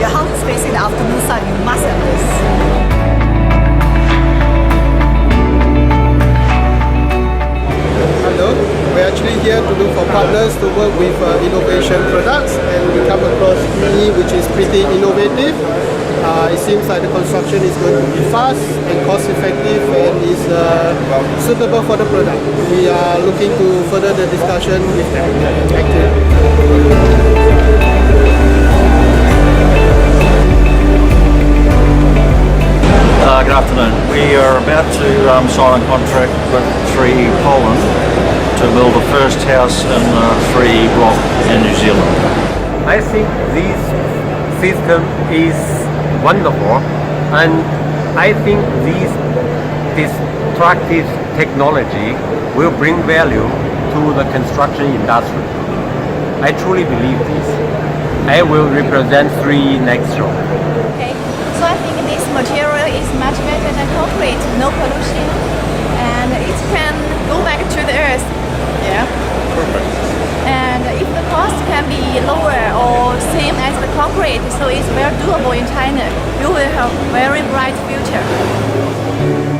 your house is facing the afternoon sun, you must have this. Hello, we're actually here to look for partners to work with innovation products, and we come across PE which is pretty innovative. It seems like the construction is going to be fast and cost effective and is suitable for the product. We are looking to further the discussion with them. Thank you. Good afternoon. We are about to sign a contract with Tree Poland to build the first house in Tree Rock in New Zealand. I think this system is wonderful, and I think this destructive technology will bring value to the construction industry. I truly believe this. I will represent Tree next year. Okay, so I think this material is much better than concrete, no pollution, and it can go back to the earth. Yeah. Perfect. And if the cost can be lower or same as the concrete, so it's very doable in China, you will have very bright future.